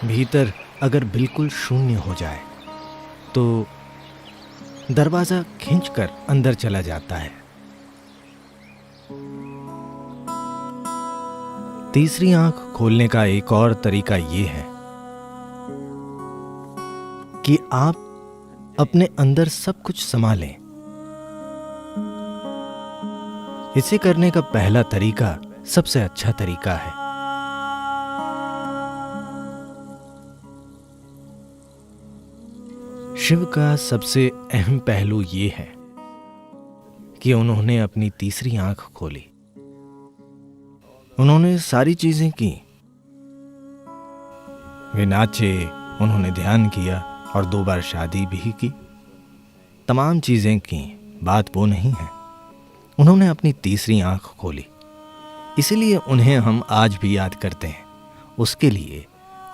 भीतर अगर बिल्कुल शून्य हो जाए तो दरवाजा खींचकर अंदर चला जाता है। तीसरी आंख खोलने का एक और तरीका ये है कि आप अपने अंदर सब कुछ समा लें। इसे करने का पहला तरीका सबसे अच्छा तरीका है। शिव का सबसे अहम पहलू ये है कि उन्होंने अपनी तीसरी आंख खोली। उन्होंने सारी चीजें की। वे नाचे, उन्होंने ध्यान किया और 2 बार शादी भी की। तमाम चीजें की, बात वो नहीं है। उन्होंने अपनी तीसरी आंख खोली, इसीलिए उन्हें हम आज भी याद करते हैं। उसके लिए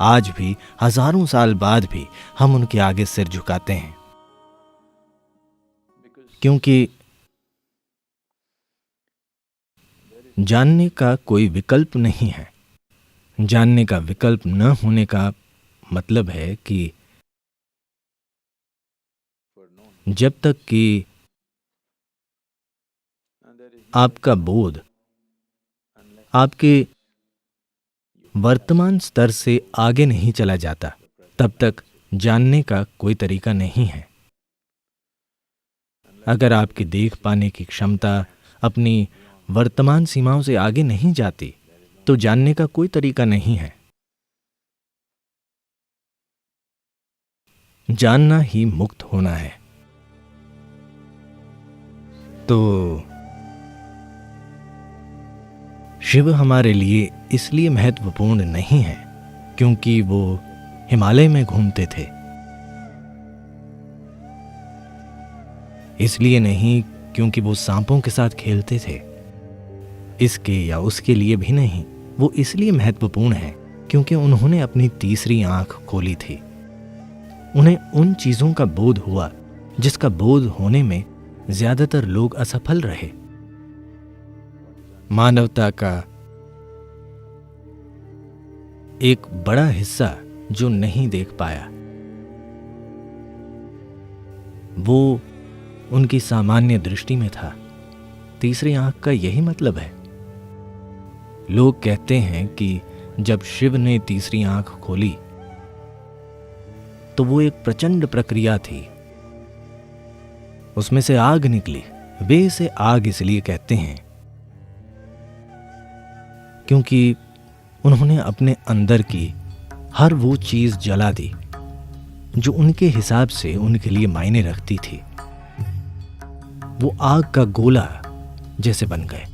आज भी हजारों साल बाद भी हम उनके आगे सिर झुकाते हैं, क्योंकि जानने का कोई विकल्प नहीं है। जानने का विकल्प न होने का मतलब है कि जब तक कि आपका बोध आपके वर्तमान स्तर से आगे नहीं चला जाता, तब तक जानने का कोई तरीका नहीं है। अगर आपकी देख पाने की क्षमता अपनी वर्तमान सीमाओं से आगे नहीं जाती, तो जानने का कोई तरीका नहीं है। जानना ही मुक्त होना है। तो शिव हमारे लिए इसलिए महत्वपूर्ण नहीं है क्योंकि वो हिमालय में घूमते थे, इसलिए नहीं क्योंकि वो सांपों के साथ खेलते थे, इसके या उसके लिए भी नहीं। वो इसलिए महत्वपूर्ण है क्योंकि उन्होंने अपनी तीसरी आंख खोली थी। उन्हें उन चीजों का बोध हुआ जिसका बोध होने में ज्यादातर लोग असफल रहे। मानवता का एक बड़ा हिस्सा जो नहीं देख पाया, वो उनकी सामान्य दृष्टि में था। तीसरी आंख का यही मतलब है। लोग कहते हैं कि जब शिव ने तीसरी आंख खोली तो वो एक प्रचंड प्रक्रिया थी, उसमें से आग निकली। वे इसे आग इसलिए कहते हैं क्योंकि उन्होंने अपने अंदर की हर वो चीज जला दी जो उनके हिसाब से उनके लिए मायने रखती थी। वो आग का गोला जैसे बन गए,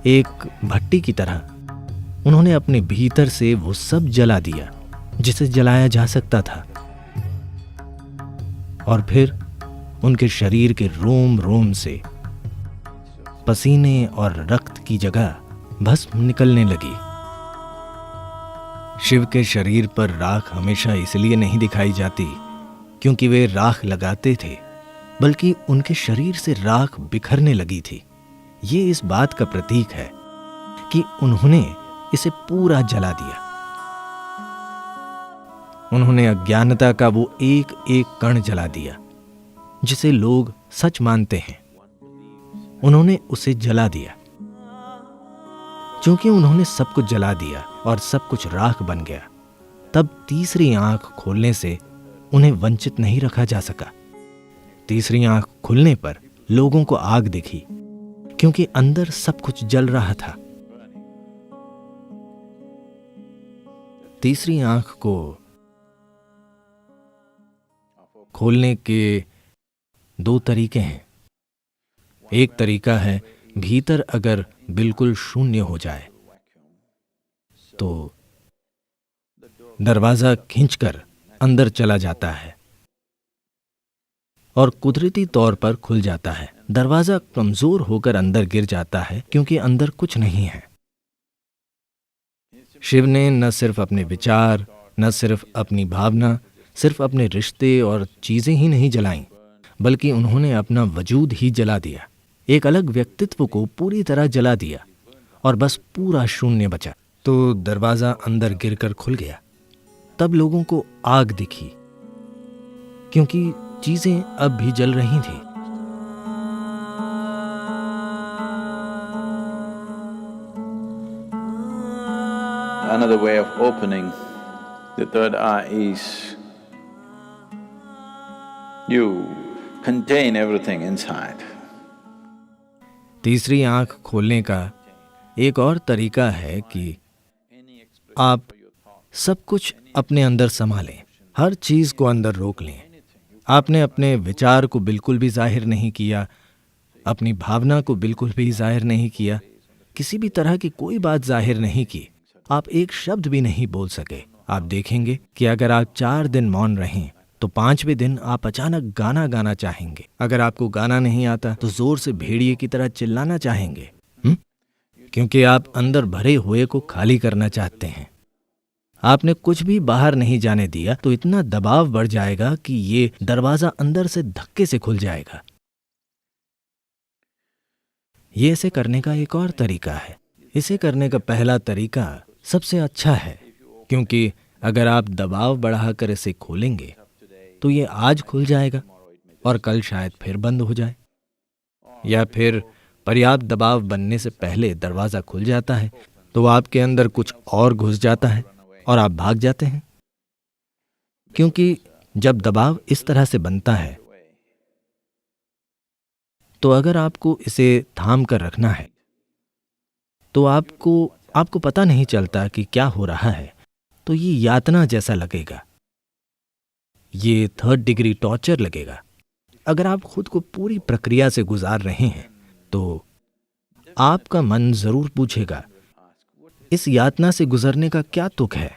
एक भट्टी की तरह। उन्होंने अपने भीतर से वो सब जला दिया जिसे जलाया जा सकता था, और फिर उनके शरीर के रोम रोम से पसीने और रक्त की जगह भस्म निकलने लगी। शिव के शरीर पर राख हमेशा इसलिए नहीं दिखाई जाती क्योंकि वे राख लगाते थे, बल्कि उनके शरीर से राख बिखरने लगी थी। ये इस बात का प्रतीक है कि उन्होंने इसे पूरा जला दिया। उन्होंने अज्ञानता का वो एक एक कण जला दिया जिसे लोग सच मानते हैं। उन्होंने उसे जला दिया। क्योंकि उन्होंने सब कुछ जला दिया और सब कुछ राख बन गया, तब तीसरी आंख खोलने से उन्हें वंचित नहीं रखा जा सका। तीसरी आंख खुलने पर लोगों को आग दिखी क्योंकि अंदर सब कुछ जल रहा था। तीसरी आंख को खोलने के 2 तरीके हैं। एक तरीका है भीतर अगर बिल्कुल शून्य हो जाए तो दरवाजा खींचकर अंदर चला जाता है और कुदरती तौर पर खुल जाता है। दरवाजा कमजोर होकर अंदर गिर जाता है क्योंकि अंदर कुछ नहीं है। शिव ने न सिर्फ अपने विचार, न सिर्फ अपनी भावना, सिर्फ अपने रिश्ते और चीजें ही नहीं जलाईं, बल्कि उन्होंने अपना वजूद ही जला दिया। एक अलग व्यक्तित्व को पूरी तरह जला दिया और बस पूरा शून्य बचा। तो दरवाजा अंदर गिरकर खुल गया। तब लोगों को आग दिखी, क्योंकि चीजें अब भी जल रही थी। Another way of opening the third eye is you contain everything inside. तीसरी आंख खोलने का एक और तरीका है कि आप सब कुछ अपने अंदर संभालें, हर चीज को अंदर रोक लें। आपने अपने विचार को बिल्कुल भी जाहिर नहीं किया, अपनी भावना को बिल्कुल भी जाहिर नहीं किया, किसी भी तरह की कोई बात जाहिर नहीं की। आप एक शब्द भी नहीं बोल सके। आप देखेंगे कि अगर आप 4 दिन मौन रहें तो 5वें दिन आप अचानक गाना गाना चाहेंगे। अगर आपको गाना नहीं आता तो जोर से भेड़िए की तरह चिल्लाना चाहेंगे, क्योंकि आप अंदर भरे हुए को खाली करना चाहते हैं। आपने कुछ भी बाहर नहीं जाने दिया तो इतना दबाव बढ़ जाएगा कि ये दरवाजा अंदर से धक्के से खुल जाएगा। ये इसे करने का एक और तरीका है। इसे करने का पहला तरीका सबसे अच्छा है, क्योंकि अगर आप दबाव बढ़ाकर इसे खोलेंगे तो ये आज खुल जाएगा और कल शायद फिर बंद हो जाए, या फिर पर्याप्त दबाव बनने से पहले दरवाजा खुल जाता है तो आपके अंदर कुछ और घुस जाता है और आप भाग जाते हैं। क्योंकि जब दबाव इस तरह से बनता है तो अगर आपको इसे थाम कर रखना है तो आपको पता नहीं चलता कि क्या हो रहा है, तो ये यातना जैसा लगेगा, ये 3rd डिग्री टॉर्चर लगेगा। अगर आप खुद को पूरी प्रक्रिया से गुजार रहे हैं तो आपका मन जरूर पूछेगा, इस यातना से गुजरने का क्या तुक है,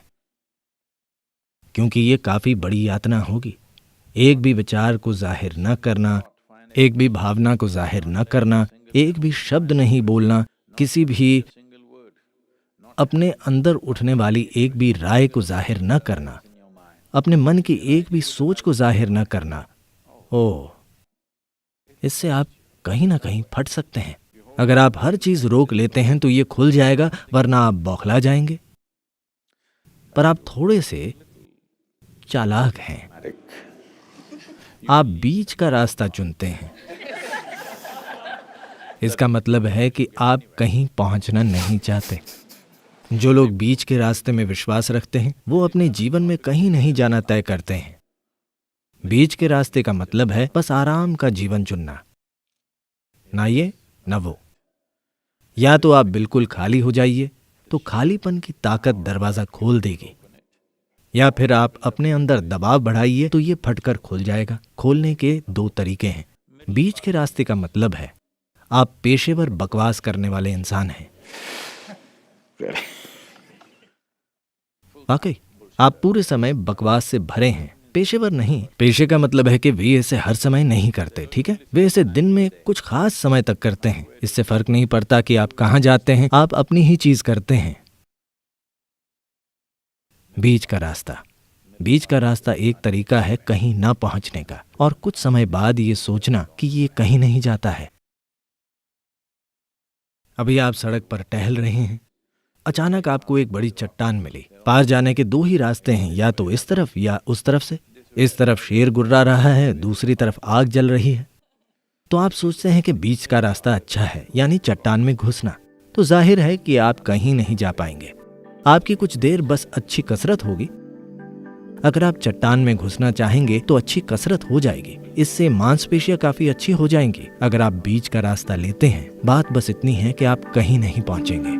क्योंकि ये काफी बड़ी यातना होगी। एक भी विचार को जाहिर न करना, एक भी भावना को जाहिर न करना, एक भी शब्द नहीं बोलना, किसी भी अपने अंदर उठने वाली एक भी राय को जाहिर न करना, अपने मन की एक भी सोच को जाहिर न करना। इससे आप कहीं ना कहीं फट सकते हैं। अगर आप हर चीज रोक लेते हैं तो ये खुल जाएगा, वरना आप बौखला जाएंगे। पर आप थोड़े से चालाक हैं, आप बीच का रास्ता चुनते हैं। इसका मतलब है कि आप कहीं पहुंचना नहीं चाहते। जो लोग बीच के रास्ते में विश्वास रखते हैं वो अपने जीवन में कहीं नहीं जाना तय करते हैं। बीच के रास्ते का मतलब है बस आराम का जीवन चुनना, ना ये ना वो। या तो आप बिल्कुल खाली हो जाइए तो खालीपन की ताकत दरवाजा खोल देगी, या फिर आप अपने अंदर दबाव बढ़ाइए तो ये फटकर खुल जाएगा। खोलने के 2 तरीके हैं। बीच के रास्ते का मतलब है आप पेशेवर बकवास करने वाले इंसान हैं। वाकई आप पूरे समय बकवास से भरे हैं, पेशेवर नहीं। पेशे का मतलब है कि वे इसे हर समय नहीं करते, ठीक है? वे इसे दिन में कुछ खास समय तक करते हैं। इससे फर्क नहीं पड़ता कि आप कहां जाते हैं, आप अपनी ही चीज करते हैं। बीच का रास्ता एक तरीका है कहीं ना पहुंचने का, और कुछ समय बाद ये सोचना कि ये कहीं नहीं जाता है। अभी आप सड़क पर टहल रहे हैं, अचानक आपको एक बड़ी चट्टान मिली। पार जाने के 2 ही रास्ते हैं, या तो इस तरफ या उस तरफ से। इस तरफ शेर गुर्रा रहा है, दूसरी तरफ आग जल रही है। तो आप सोचते हैं कि बीच का रास्ता अच्छा है, यानी चट्टान में घुसना। तो जाहिर है कि आप कहीं नहीं जा पाएंगे। आपकी कुछ देर बस अच्छी कसरत होगी। अगर आप चट्टान में घुसना चाहेंगे तो अच्छी कसरत हो जाएगी, इससे मांसपेशियां काफी अच्छी हो जाएंगी। अगर आप बीच का रास्ता लेते हैं, बात बस इतनी है कि आप कहीं नहीं पहुंचेंगे।